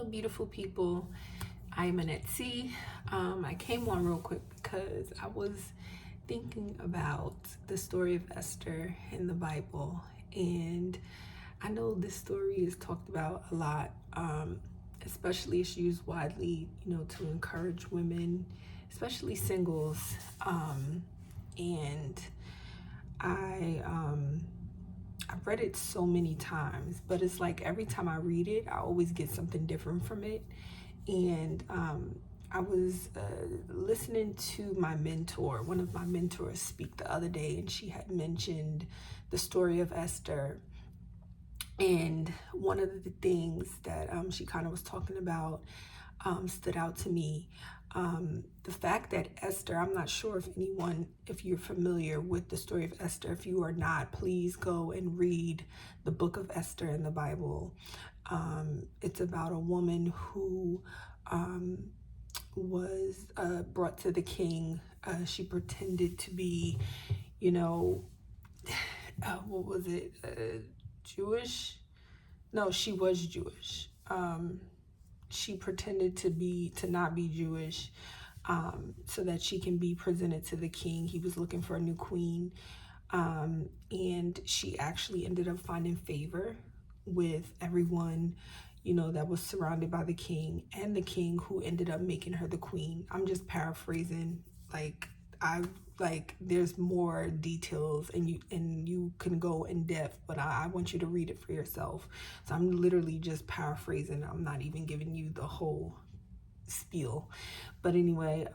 Hello, beautiful people. I'm Annette C. I came on real quick because I was thinking about the story of Esther in the Bible, and I know this story is talked about a lot, especially it's used widely, to encourage women, especially singles. And I've read it so many times, but it's like every time I read it, I always get something different from it. And I was listening to my mentor, one of my mentors, speak the other day, and she had mentioned the story of Esther. And one of the things that she kind of was talking about stood out to me. The fact that Esther, I'm not sure if you're familiar with the story of Esther. If you are not, please go and read the Book of Esther in the Bible. It's about a woman who was brought to the king. She pretended to be, what was it? Jewish? No, she was Jewish. She pretended to not be Jewish, so that she can be presented to the king. He was looking for a new queen, and she actually ended up finding favor with everyone, that was surrounded by the king, and the king who ended up making her the queen. I'm just paraphrasing. There's more details, and you can go in depth, but I want you to read it for yourself. So I'm literally just paraphrasing. I'm not even giving you the whole spiel. But anyway,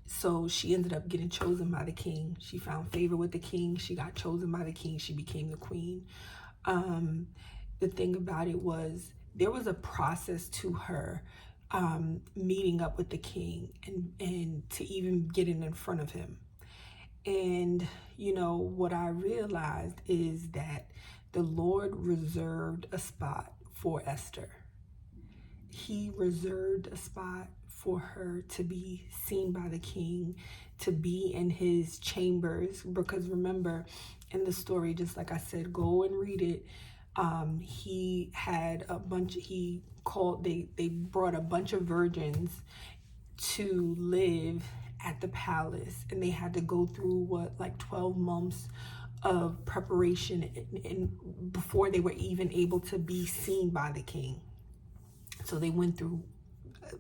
so she ended up getting chosen by the king. She found favor with the king. She got chosen by the king. She became the queen. The thing about it was there was a process to her meeting up with the king and to even getting in front of him. And what I realized is that the Lord reserved a spot for Esther. He reserved a spot for her to be seen by the king, to be in his chambers, because remember in the story, just like I said, go and read it. He had they brought a bunch of virgins to live at the palace, and they had to go through 12 months of preparation before they were even able to be seen by the king. So they went through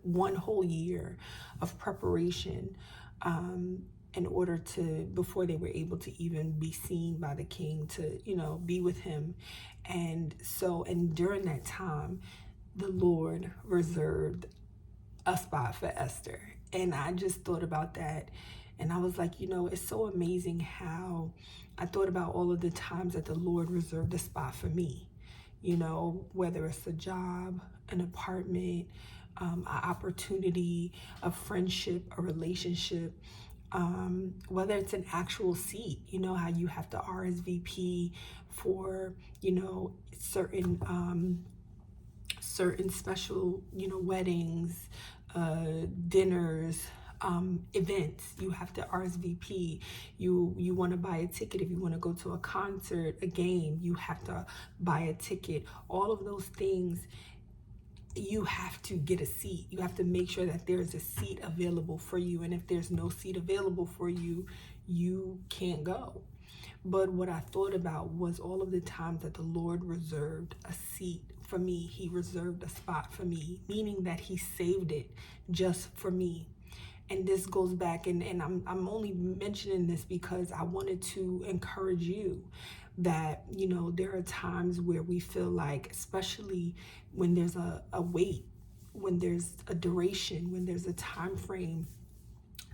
one whole year of preparation before they were able to even be seen by the king, to be with him. And during that time, the Lord reserved a spot for Esther. And I just thought about that, and I was like, it's so amazing how I thought about all of the times that the Lord reserved a spot for me, whether it's a job, an apartment, an opportunity, a friendship, a relationship, whether it's an actual seat, how you have to RSVP for, certain special, weddings, dinners, events. You have to RSVP. You want to buy a ticket. If you want to go to a concert, a game, you have to buy a ticket. All of those things, you have to get a seat. You have to make sure that there's a seat available for you. And if there's no seat available for you, you can't go. But what I thought about was all of the times that the Lord reserved a seat for me. He reserved a spot for me, meaning that he saved it just for me. And this goes back, and I'm only mentioning this because I wanted to encourage you that, there are times where we feel like, especially when there's a wait, when there's a duration, when there's a time frame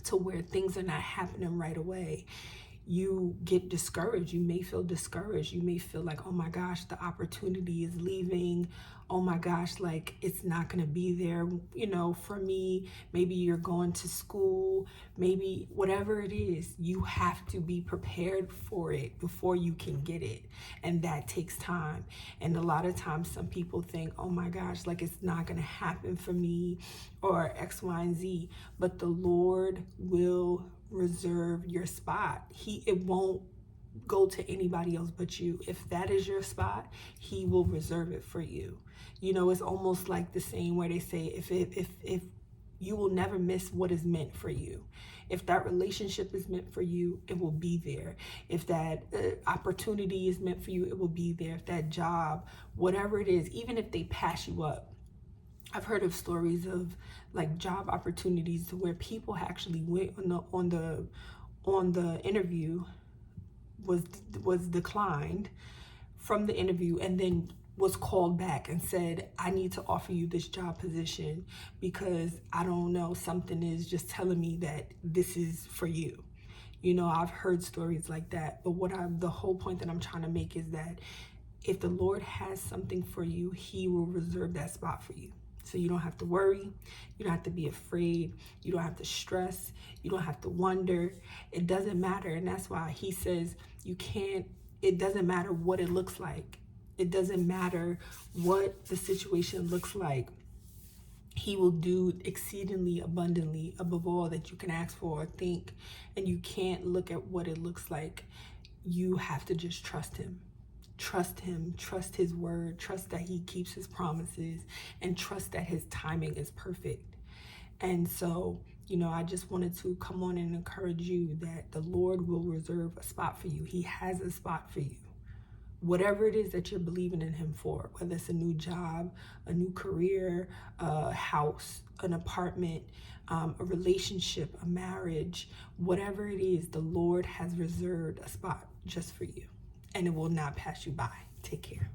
to where things are not happening right away, you get discouraged. You may feel discouraged. You may feel like, oh my gosh, the opportunity is leaving. Oh my gosh, like it's not going to be there, for me. Maybe you're going to school, maybe whatever it is, you have to be prepared for it before you can get it. And that takes time. And a lot of times some people think, oh my gosh, like it's not going to happen for me, or X, Y, and Z. But the Lord will reserve your spot. It won't go to anybody else but you. If that is your spot, he will reserve it for you. You know, it's almost like the saying where they say, if you will never miss what is meant for you. If that relationship is meant for you, it will be there. If that opportunity is meant for you, it will be there. If that job, whatever it is, even if they pass you up. I've heard of stories of like job opportunities where people actually went on the interview, was declined from the interview, and then was called back and said, I need to offer you this job position because I don't know, something is just telling me that this is for you. You know, I've heard stories like that. But the whole point that I'm trying to make is that if the Lord has something for you, he will reserve that spot for you. So you don't have to worry. You don't have to be afraid. You don't have to stress. You don't have to wonder. It doesn't matter. And that's why he says it doesn't matter what it looks like. It doesn't matter what the situation looks like. He will do exceedingly abundantly above all that you can ask for or think. And you can't look at what it looks like. You have to just trust him. Trust him, trust his word, trust that he keeps his promises, and trust that his timing is perfect. And so, you know, I just wanted to come on and encourage you that the Lord will reserve a spot for you. He has a spot for you. Whatever it is that you're believing in him for, whether it's a new job, a new career, a house, an apartment, a relationship, a marriage, whatever it is, the Lord has reserved a spot just for you. And it will not pass you by. Take care.